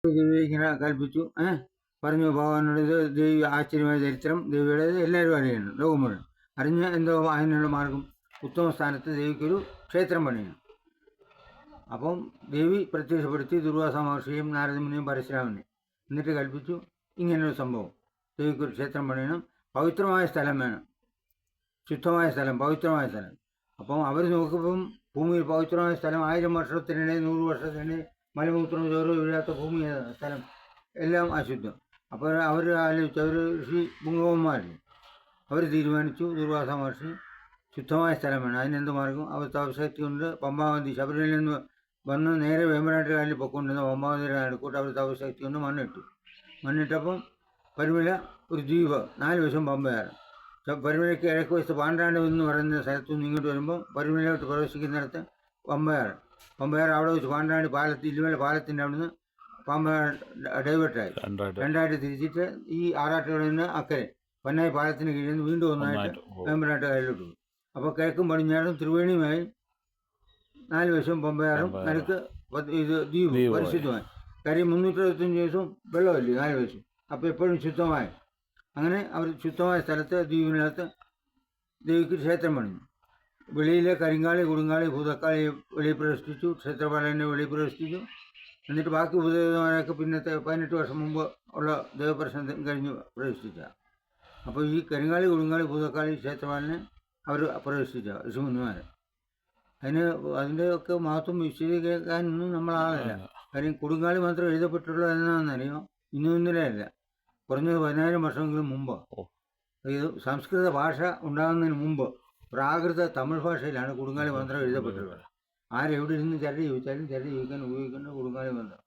ദേവി ഇങ്ങനെ കൽപ്പിച്ചു. പറഞ്ഞു ഭഗവാനോട് ഇത് ദേവി ആശ്ചര്യമായ ചരിത്രം ദേവിയുടെ എല്ലാവരും അറിയണം, ലോകം മുഴുവൻ അറിഞ്ഞ് എന്തോ അതിനുള്ള മാർഗം ഉത്തമ സ്ഥാനത്ത് ദേവിക്കൊരു ക്ഷേത്രം പണിയണം. അപ്പം ദേവി പ്രത്യക്ഷപ്പെടുത്തി ദുർവാസ മഹർഷിയും നാരദമുനിയും പരശുരാമനെ. എന്നിട്ട് കൽപ്പിച്ചു ഇങ്ങനൊരു സംഭവം, ദേവിക്കൊരു ക്ഷേത്രം പണിയണം, പവിത്രമായ സ്ഥലം വേണം, ശുദ്ധമായ സ്ഥലം, പവിത്രമായ സ്ഥലം. അപ്പം അവർ നോക്കുമ്പം ഭൂമിയിൽ പവിത്രമായ സ്ഥലം 1000 വർഷത്തിനിടെ 100 വർഷത്തിനിടെ മലമൂത്രം ചോറ് വീഴാത്ത ഭൂമി സ്ഥലം എല്ലാം അശുദ്ധം. അപ്പോൾ അവർ ആലോചിച്ചു, അവർ ഋഷി പുങ്കവന്മാരില്ല, അവർ തീരുമാനിച്ചു ദുർവാസ മഹർഷി ശുദ്ധമായ സ്ഥലം വേണം, അതിനെന്ത് മാർഗം? അവർ തപശക്തി കൊണ്ട് പമ്പാവതി ശബരിമലയിൽ നിന്ന് വന്ന് നേരെ വേമ്പനാട്ട് കായലിൽ പൊക്കൊണ്ടിരുന്ന പമ്പാവതിയുടെ നടുക്കൂട്ട് അവർ തപശക്തി കൊണ്ട് മണ്ണിട്ടു. മണ്ണിട്ടപ്പം പരുമല ഒരു ദ്വീപ്, 4 വശം പമ്പയാറ്. പരുമലയ്ക്ക് കിഴക്ക് വശത്ത് പാണ്ഡാണ്ട് എന്ന് പറയുന്ന സ്ഥലത്തു നിന്ന് ഇങ്ങോട്ട് വരുമ്പോൾ പരുമലയോട്ട് പ്രവേശിക്കുന്നിടത്ത് പമ്പയാറ്. അവിടെ വെച്ച് പാണ്ഡാണ്ട് ഇല്ലുമല പാലത്തിൻ്റെ അവിടുന്ന് പമ്പയാർ ഡൈവേർട്ടായി രണ്ടായിട്ട് തിരിച്ചിട്ട് ഈ ആറാട്ടുകളിൽ നിന്ന് അക്കരെ പന്നായി പാലത്തിന് കീഴിൽ നിന്ന് വീണ്ടും ഒന്നായിട്ട് വേമ്പനാട്ട് കായലിലോട്ട് പോയി. അപ്പോൾ കിഴക്കും പടിഞ്ഞാറും ത്രിവേണിയുമായി 4 വശവും പമ്പയാറും നടുക്ക് ഇത് ദ്വീപ് പരിശുദ്ധമായി. കാര്യം 365 ദിവസവും വെള്ളമല്ലേ 4 വശം, അപ്പോൾ എപ്പോഴും ശുദ്ധമായി. അങ്ങനെ അവർ ശുദ്ധമായ സ്ഥലത്ത് ദ്വീപിനകത്ത് ദേവിക്ക് ക്ഷേത്രം പണിഞ്ഞു. വെളിയിലെ കരിങ്കാളി, കൊടുങ്കാളി, ഭൂതക്കാളി വെളിയിൽ പ്രവേശിച്ചു, ക്ഷേത്രപാലനെ വെളിയിൽ പ്രവേശിച്ചു. എന്നിട്ട് ബാക്കി ഭൂതദേവന്മാരൊക്കെ പിന്നത്തെ 18 വർഷം മുമ്പ് ഉള്ള ദേവപ്രശ്നം കഴിഞ്ഞ് പ്രവേശിച്ച. അപ്പോൾ ഈ കരിങ്കാളി, കൊടുങ്കാളി, ഭൂതക്കാളി ക്ഷേത്രപാലനെ അവർ പ്രവേശിച്ച ഋഷിമുനിമാർ. അതിൻ്റെയൊക്കെ മഹത്വം വിശദീകരിക്കാനൊന്നും നമ്മളാളല്ല. കാര്യം കൊടുങ്കാളി മാത്രം എഴുതപ്പെട്ടുള്ളത് എന്നാണെന്നറിയോ? ഇന്നലെ അല്ല, കുറഞ്ഞത് 10,000 വർഷമെങ്കിലും മുമ്പ്. ഇത് സംസ്കൃത ഭാഷ ഉണ്ടാകുന്നതിന് മുമ്പ് പ്രാകൃത തമിഴ് ഭാഷയിലാണ് കൊടുങ്കാളി മന്ത്രം എഴുതപ്പെട്ടിട്ടുള്ളത്. ആരെവിടെ ഇരുന്ന് ചരട് ചോദിച്ചാലും ചരട് ചോദിക്കാൻ ഉപയോഗിക്കേണ്ട കൊടുങ്കാളി മന്ത്രം,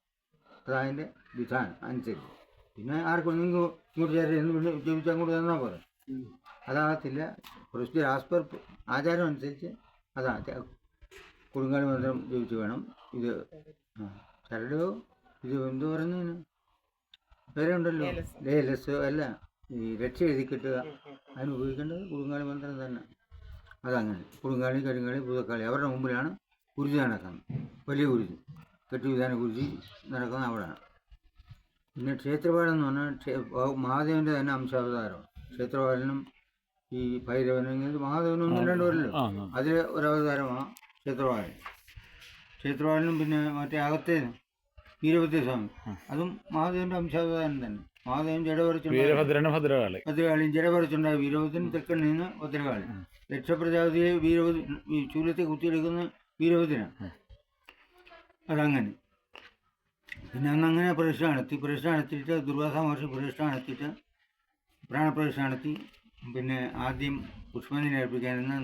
അതതിൻ്റെ വിധാനം അനുസരിച്ച്. പിന്നെ ആർക്കൊന്നെങ്കിൽ ഇങ്ങോട്ട് ചരട് എന്ന് ചോദിച്ചാൽ അങ്ങോട്ട് തന്നാൽ പോലെ അതാകത്തില്ല. പ്രൊസീജിയർ ആസ്പർ ആചാരം അനുസരിച്ച് അതാ കൊടുങ്കാളി മന്ത്രം ചോദിച്ച് വേണം. ഇത് ചരടോ ഇത് എന്ത് പറയുന്നതിന് വേറെ ഉണ്ടല്ലോ, ലേലസ് അല്ല, ഈ രക്ഷ എഴുതി കെട്ടുക, അതിന് ഉപയോഗിക്കേണ്ടത് കൊടുങ്കാളി മന്ത്രം തന്നെ. അതങ്ങനെ കൊടുങ്കാളി, കരിങ്കാളി, ഭൂതക്കാളി അവരുടെ മുമ്പിലാണ് കുരുതി നടക്കുന്നത്. വലിയ കുരുതി, കെട്ടുവിധാന കുരുതി നടക്കുന്നത് അവിടെയാണ്. പിന്നെ ക്ഷേത്രപാലം എന്ന് പറഞ്ഞാൽ മഹാദേവൻ്റെ തന്നെ അംശാവതാരമാണ്. ക്ഷേത്രപാലനും ഈ ഭൈരവനെങ്കിൽ മഹാദേവനൊന്നും 2 വരല്ലോ, അതിൽ ഒരവതാരമാണ് ക്ഷേത്രപാലൻ. ക്ഷേത്രപാലനും പിന്നെ മറ്റേ അകത്തെ വീരഭദ്ര സ്വാമി, അതും മഹാദേവന്റെ അംശാവതാരം തന്നെ. മഹാദേവൻ ഭദ്രകാളിയും ജടപറിച്ചുണ്ടായ വീരഭദ്രൻ, തെക്കൻ നിന്ന് ഭദ്രകാളി. രക്ഷപ്രജാപതിയെ ചൂലത്തെ കുത്തിയെടുക്കുന്ന വീരഭദ്രനാണ്. അതങ്ങനെ. പിന്നെ അന്നങ്ങനെ പ്രതിഷ്ഠ നടത്തിയിട്ട് ദുർവാസ മഹർഷി പ്രതിഷ്ഠ നടത്തിയിട്ട് പ്രാണപ്രതിഷ്ഠ നടത്തി. പിന്നെ ആദ്യം പുഷ്പഞ്ജലി അർപ്പിക്കാനെന്ന്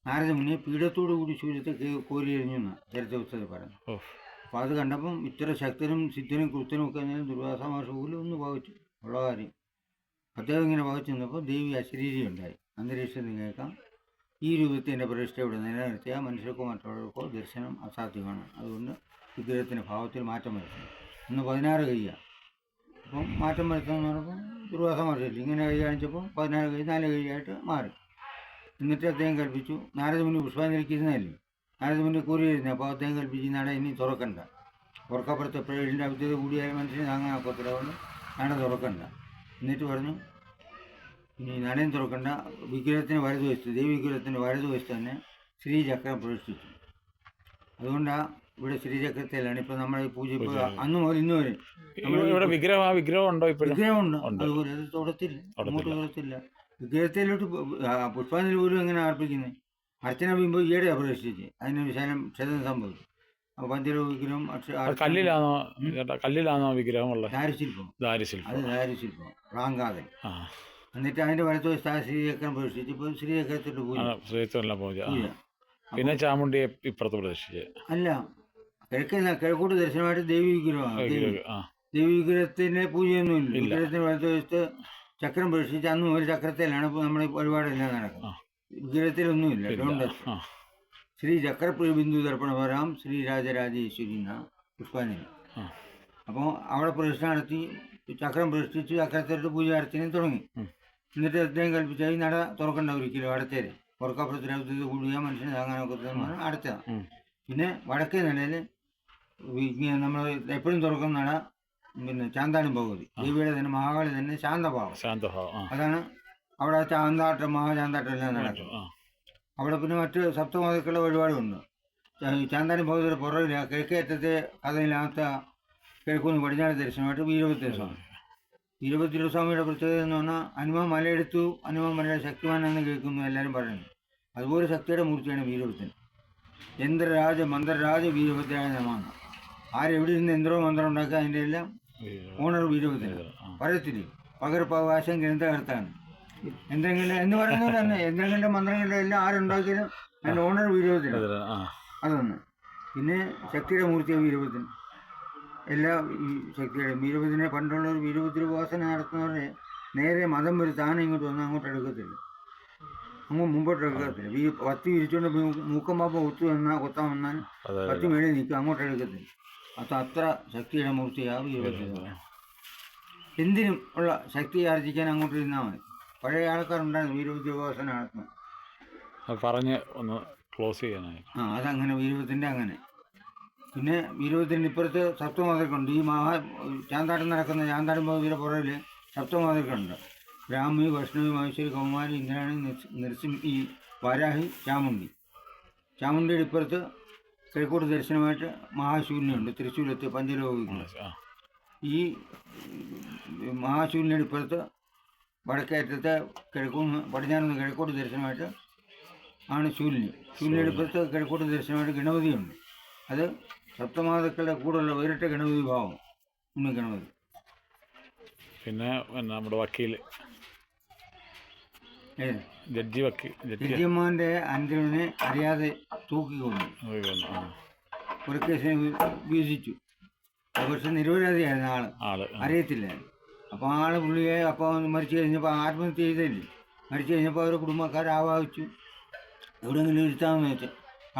നാരദമുനിയെ പീഠത്തോടു കൂടി ശൂലത്തെ കോരിയെറിഞ്ഞെന്ന് ചരിത്ര പുസ്തകത്തിൽ പറഞ്ഞു. അപ്പോൾ അത് കണ്ടപ്പം ഇത്ര ശക്തനും സിദ്ധനും കൃത്യനും ഒക്കെ ദുർവാസ മഹർഷി പോലും ഒന്ന് ഭാവിച്ചു ഉള്ള കാര്യം. അദ്ദേഹം ഇങ്ങനെ ഭാവിച്ചു നിന്നപ്പോൾ ദേവി അശരീരി ഉണ്ടായി. അന്തരീക്ഷത്തിൽ കേൾക്കാം, ഈ രൂപത്തിൽ എൻ്റെ പ്രതിഷ്ഠ ഇവിടെ നിലനിർത്തിയാൽ മനുഷ്യർക്കോ മറ്റുള്ളവർക്കോ ദർശനം അസാധ്യമാണ്. അതുകൊണ്ട് വിഗ്രഹത്തിൻ്റെ ഭാവത്തിൽ മാറ്റം വരുത്തണം. ഇന്ന് 16 കൈയാണ്. അപ്പം മാറ്റം വരുത്തണമെന്ന് പറഞ്ഞപ്പം ദുർവാസ മഹർഷി ഇങ്ങനെ കൈ കാണിച്ചപ്പോൾ 14 കൈ 4 കൈയായിട്ട് മാറി. എന്നിട്ട് അദ്ദേഹം കൽപ്പിച്ചു, നാരദമുനി പുഷ്പാഞ്ജലിക്കിരുന്നതല്ലേ, നാരദമുനി കൂറിയിരുന്നത്. അപ്പോൾ അദ്ദേഹം കൽപ്പിച്ച് നട ഇനി തുറക്കണ്ട, ഉറക്കപ്പുറത്ത് എപ്പോഴും അവിദ്യത കൂടിയായ മനുഷ്യനെ താങ്ങാൻ ഒക്കത്തില്ല, കൊണ്ട് നട തുറക്കണ്ട. എന്നിട്ട് പറഞ്ഞു ഇനി നടയും തുറക്കണ്ട, വിഗ്രഹത്തിന് വലതുവശത്ത്, ദേവി വിഗ്രഹത്തിൻ്റെ വലതുവശത്ത് തന്നെ ശ്രീചക്രം പ്രതിഷ്ഠിച്ചു. അതുകൊണ്ടാണ് ഇവിടെ ശ്രീചക്രത്തിലാണ് ഇപ്പം നമ്മുടെ ഈ പൂജ. ഇപ്പോൾ അന്ന് മുതൽ ഇന്ന് വരെ വിഗ്രഹമുണ്ട്. അതുപോലെ അത് തൊടത്തില്ല, അങ്ങോട്ട് തൊടത്തില്ല. വിഗ്രഹത്തിലോട്ട് പുഷ്പാഞ്ജലി പോലും എങ്ങനെ അർപ്പിക്കുന്നത്? അർച്ചന ബിംബം ഈയിടെ പ്രതിഷ്ഠിച്ച് അതിന് വിശാലം ക്ഷതം സംഭവിച്ചു. അപ്പോൾ പഞ്ചരൂപ വിഗ്രഹം കല്ലിലാണോ വിഗ്രഹം? ദാരുശില്പം, അത് ദാരുശില്പം റാങ്കാതൻ. എന്നിട്ട് അതിന്റെ വലത്തുവശത്ത് ശ്രീചക്രം പ്രതിഷ്ഠിച്ചു. ഇപ്പോൾ ശ്രീചക്രത്തിട്ട് പൂജ. പിന്നെ ചാമുണ്ടിയെ ഇപ്പുറത്ത് പ്രതിഷ്ഠിച്ച് അല്ല, കിഴക്കോട്ട് ദർശനമായിട്ട് ദേവി വിഗ്രഹമാണ്. ദേവി വിഗ്രഹത്തിന്റെ പൂജയൊന്നുമില്ല. വിഗ്രഹത്തിന് വലത്തുവശത്ത് ചക്രം പ്രതിഷ്ഠിച്ച് അന്ന് ഒരു ചക്രത്തിലാണ് ഇപ്പോൾ നമ്മുടെ വഴിപാടെല്ലാം നടക്കുന്നത്. വിഗ്രഹത്തിലൊന്നുമില്ല. ശ്രീ ചക്രപ്രിയ ബിന്ദു ദർപ്പണ വരാം ശ്രീ രാജരാജേശ്വരി എന്ന പുഷ്പാഞ്ജലി. അപ്പോൾ അവിടെ പ്രതിഷ്ഠ നടത്തി ചക്രം പ്രതിഷ്ഠിച്ചു. ചക്രത്തിലിട്ട് പൂജ അർച്ചനയും തുടങ്ങി. എന്നിട്ട് അദ്ദേഹം കൽപ്പിച്ച ഈ നട തുറക്കണ്ട, ഒരിക്കലും അടച്ചേര്, ഉറക്കപ്പുറത്തിന് കൂടിയ മനുഷ്യനെ താങ്ങാനൊക്കെ അടച്ചതാണ്. പിന്നെ വടക്കേ നിലയിൽ ഇങ്ങനെ നമ്മൾ എപ്പോഴും തുറക്കുന്ന നട പിന്നെ ചാന്താണി ഭഗവതി ദേവിയുടെ തന്നെ മഹാകാളി തന്നെ ശാന്തഭാവം. ശാന്തഭാവം. അതാണ് അവിടെ ചാന്താട്ടം മഹാചാന്താട്ടം എല്ലാം നടക്കും. അവിടെ പിന്നെ മറ്റ് സപ്തമാതക്കുള്ള വഴിപാടുണ്ട്. ചാന്താണി ഭഗവതിയുടെ പുറകിൽ കിഴക്കേറ്റത്തെ കഥയിനകത്ത് കിഴക്കൂന്ന് പടിഞ്ഞാറ് ദർശനമായിട്ട് വീരഭദ്ര സ്വാമി. വീരഭദ്ര സ്വാമിയുടെ പ്രത്യേകത എന്ന് പറഞ്ഞാൽ ഹനുമാൻ മലയെടുത്തു, ഹനുമാൻ മലയുടെ ശക്തിമാൻ എന്ന് കേൾക്കുന്നു എല്ലാവരും പറയുന്നു. അതുപോലെ ശക്തിയുടെ മൂർത്തിയാണ് വീരഭദ്രൻ. യന്ത്രരാജ മന്ത്രരാജ വീരഭദ്രായ നമാണ്. ആരെവിടെ ഇരുന്ന് യന്ത്രോ മന്ത്രം ഉണ്ടാക്കുക അതിൻ്റെ എല്ലാം ഓണർ വീരഭദ്രൻ. പറയത്തില്ലേ പകർപ്പവകാശം ഗ്രന്ഥകർത്താണ് യന്ത്രങ്ങളുടെ എന്ന് പറയുന്നത് തന്നെ. യന്ത്രങ്ങളുടെ മന്ത്രങ്ങളുടെ എല്ലാം ആരുണ്ടാക്കിയാലും അതിൻ്റെ ഓണർ വീരഭദ്രൻ. അതൊന്ന്. പിന്നെ ശക്തിയുടെ മൂർത്തിയാണ് വീരഭദ്രൻ. എല്ലാ ഈ ശക്തിയുടെ വീരഭദ്രനെ പണ്ടുള്ളവർ വീരഭദ്ര ഉപാസന നടത്തുന്നവരെ നേരെ മതം വരും താനെ ഇങ്ങോട്ട് വന്നാൽ അങ്ങോട്ട് എടുക്കത്തില്ല, അങ്ങ് മുമ്പോട്ട് എടുക്കത്തില്ല. ഈ പത്തി വിരിച്ചുകൊണ്ട് മൂക്കം പാപ്പ ഒത്തു വന്നാൽ കൊത്താൻ വന്നാൽ പത്തി മേളിൽ നിൽക്കും, അങ്ങോട്ട് എടുക്കത്തില്ല. അത് അത്ര ശക്തിയുടെ മൂർത്തിയാണ് വീരഭദ്ര. എന്തിനും ഉള്ള ശക്തി ആർജിക്കാൻ അങ്ങോട്ട് ഇരുന്നാൽ മതി. പഴയ ആൾക്കാരുണ്ടായിരുന്നു വീരഭദ്ര ഉപാസന നടത്തുന്നത്. പറഞ്ഞ് ഒന്ന് ക്ലോസ് ചെയ്യാനായി. അതങ്ങനെ വീരഭദ്രൻ്റെ അങ്ങനെ. പിന്നെ വീരഭദ്രൻ്റെ ഇപ്പുറത്ത് സപ്തമാതൃക്കുണ്ട്. ഈ ചാന്താട്ടം നടക്കുന്ന ചാന്താടൻ ഭഗവതിയുടെ പുറകിൽ സപ്തമാതൃക്കുണ്ട്. ബ്രാഹ്മി, വൈഷ്ണവി, മഹേശ്വരി, കൗമാരി, ഇന്ദ്രാണി, നരസിംഹി, വാരാഹി, ചാമുണ്ഡി. ചാമുണ്ഡിയുടെ ഇപ്പുറത്ത് കിഴക്കോട്ട് ദർശനമായിട്ട് മഹാശൂന്യുണ്ട്, തൃശ്ശൂരത്ത് പഞ്ചലോകികൾ. ഈ മഹാശൂന്യയുടെ ഇപ്പുറത്ത് വടക്കേറ്റത്തെ കിഴക്കൂന്ന് പടിഞ്ഞാറുനിന്ന് കിഴക്കോട്ട് ദർശനമായിട്ട് ആണ് ശൂന്യ. ശൂന്യയുടെ ഇപ്പുറത്ത് കിഴക്കോട്ട് ദർശനമായിട്ട് ഗണപതിയുണ്ട്. അത് സപ്തമാതക്കളുടെ കൂടെയുള്ള വേറിട്ട ഗണപതി ഭാവം ഉണ്ണി ഗണപതി. പിന്നെ നമ്മുടെ വക്കീൽ ജഡ്ജിയമ്മാൻ്റെ അന്ത്യനെ അറിയാതെ തൂക്കിക്കൊണ്ടു. ഒരു കേസിനെ വീതിച്ചു. പക്ഷെ നിരപരാധിയായിരുന്നു ആള്, അറിയത്തില്ല. അപ്പോൾ പുള്ളിയെ അപ്പോൾ മരിച്ചു കഴിഞ്ഞപ്പോൾ ആത്മഹത്യ ചെയ്തില്ലേ. മരിച്ചു കഴിഞ്ഞപ്പോൾ അവരുടെ കുടുംബക്കാർ ആവാഹിച്ചു എവിടെയെങ്കിലും ഇരുത്താമെന്ന് വെച്ചാൽ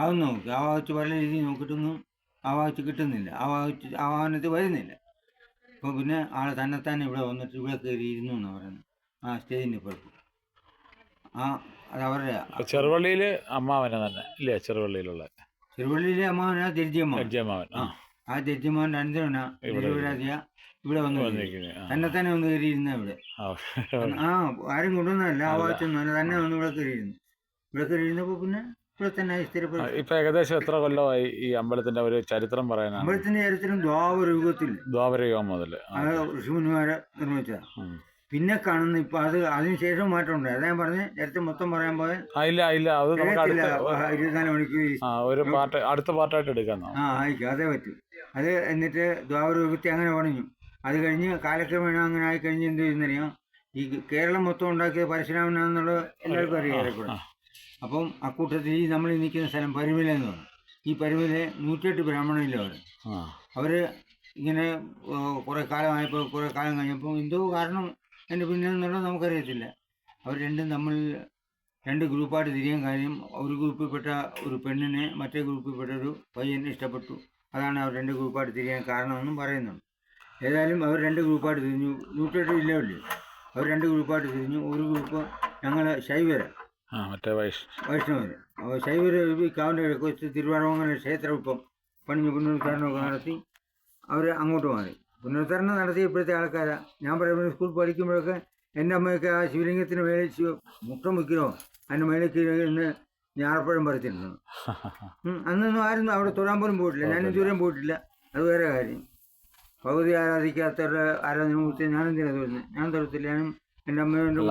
ആവും നോക്കി. ആവാഹിച്ച് പല രീതിയിൽ നോക്കിയിട്ടൊന്നും ആവാഹിച്ച് കിട്ടുന്നില്ല, ആവാഹനത്തിൽ വരുന്നില്ല. അപ്പോൾ പിന്നെ തന്നെത്താൻ ഇവിടെ വന്നിട്ട് ഇവിടെ കയറി ഇരുന്നു എന്നാണ് പറയുന്നത്. സ്റ്റേജിൻ്റെ പുറത്ത്. അത് അവരുടെ ചെറുവള്ളിയിൽ അമ്മാവനെ തന്നെ ഇല്ലേ? ചെറുവള്ളിയിലെ അമ്മാവനാ ജഡ്ജിയമ്മാവൻ. ആ ജഡ്ജിയമ്മാവൻ്റെ അനന്തരവനാ നിരപരാധിയ ഇവിടെ വന്ന് തന്നെത്താനെ വന്ന് കയറിയിരുന്ന ഇവിടെ. ആരും കൊണ്ടുവന്നതല്ല, ആവാഹിച്ചൊന്നുമല്ല, തന്നെ വന്ന് ഇവിടെ കയറിയിരുന്നു. ഇവിടെ കയറിയിരുന്നപ്പോൾ പിന്നെ ഇവിടെ തന്നെ സ്ഥിരപ്പെടുത്തി. ഇപ്പൊ ഏകദേശം എത്ര കൊല്ലമായി ഈ അമ്പലത്തിന്റെ ഒരു ചരിത്രം പറയാനാണ്? അമ്പലത്തിന്റെ ചരിത്രം ദ്വാപരയുഗം മുതൽ ഋഷിമുനിമാരെ നിർമ്മിച്ചതാണ്. പിന്നെ കാണുന്ന ഇപ്പൊ അതിനുശേഷം മാറ്റമുണ്ട്. അതാ ഞാൻ പറഞ്ഞ് ചരിത്രം മൊത്തം പറയാൻ പോയാൽ 24 മണിക്കൂർ അടുത്ത പാർട്ടായിട്ട് എടുക്കാം. ആയിക്കോ, അതേ പറ്റും. അത് എന്നിട്ട് ദ്വാപരയുഗത്തെ അങ്ങനെ പണിഞ്ഞു. അത് കഴിഞ്ഞ് കാലക്രമേണ അങ്ങനെ ആയിക്കഴിഞ്ഞ് എന്ത് ചെയ്യുന്നറിയാം, ഈ കേരളം മൊത്തം ഉണ്ടാക്കിയത് പരശുരാമനാണെന്നുള്ളത് എല്ലാവർക്കും അറിയാം. അപ്പം അക്കൂട്ടത്തിൽ ഈ നമ്മൾ നിൽക്കുന്ന സ്ഥലം പരുമല എന്ന് പറയും. ഈ പരുമല 108 ബ്രാഹ്മണരില്ല. അവർ ഇങ്ങനെ കുറേ കാലമായപ്പോൾ കുറേ കാലം കഴിഞ്ഞപ്പോൾ എന്തോ കാരണം എൻ്റെ പിന്നിൽ നിന്നുള്ളത് നമുക്കറിയത്തില്ല. അവർ രണ്ടും തമ്മിൽ 2 ഗ്രൂപ്പായിട്ട് തിരിയാൻ കാര്യം, ഒരു ഗ്രൂപ്പിൽപ്പെട്ട ഒരു പെണ്ണിനെ മറ്റേ ഗ്രൂപ്പിൽപ്പെട്ട ഒരു പയ്യനെ ഇഷ്ടപ്പെട്ടു. അതാണ് അവർ 2 ഗ്രൂപ്പായിട്ട് തിരിയാൻ കാരണമെന്നും പറയുന്നുണ്ട്. ഏതായാലും അവർ 2 ഗ്രൂപ്പായിട്ട് തിരിഞ്ഞു. 108 ജില്ലകളിൽ അവർ 2 ഗ്രൂപ്പായിട്ട് തിരിഞ്ഞു. ഒരു ഗ്രൂപ്പ് ഞങ്ങൾ ശൈവര, മറ്റേ വൈഷ്ണവർ. ശൈവര് ഈ കാവിൻ്റെ കിഴക്ക് വെച്ച് തിരുവണ്ണാമല ക്ഷേത്രം ഇപ്പം പണിഞ്ഞ് പുനരുദ്ധാരണമൊക്കെ നടത്തി അവർ അങ്ങോട്ട് മാറി. പുനരുദ്ധാരണം നടത്തിയപ്പോഴത്തെ ആൾക്കാരാണ്. ഞാൻ പറയുമ്പോൾ സ്കൂൾ പഠിക്കുമ്പോഴൊക്കെ എൻ്റെ അമ്മയൊക്കെ ആ ശിവലിംഗത്തിന് മേലെ മുട്ടം വയ്ക്കണോ അതിൻ്റെ മേലേക്ക് ഇന്ന് ഞാറപ്പഴം പറിച്ചിട്ടുണ്ട്. അന്നൊന്നും ആരും അവിടെ തൊഴാൻ പോലും പോയിട്ടില്ല. ഞാനും ദൂരം പോയിട്ടില്ല. അത് വേറെ കാര്യം. ഭഗവതി ആരാധിക്കാത്തവരുടെ ആരാധന മുഖത്ത് ഞാനെന്തിനാണ് തൊഴുന്നത്? ഞാൻ തൊഴത്തില്ല. ഞാനും എൻ്റെ അമ്മയും എൻ്റെ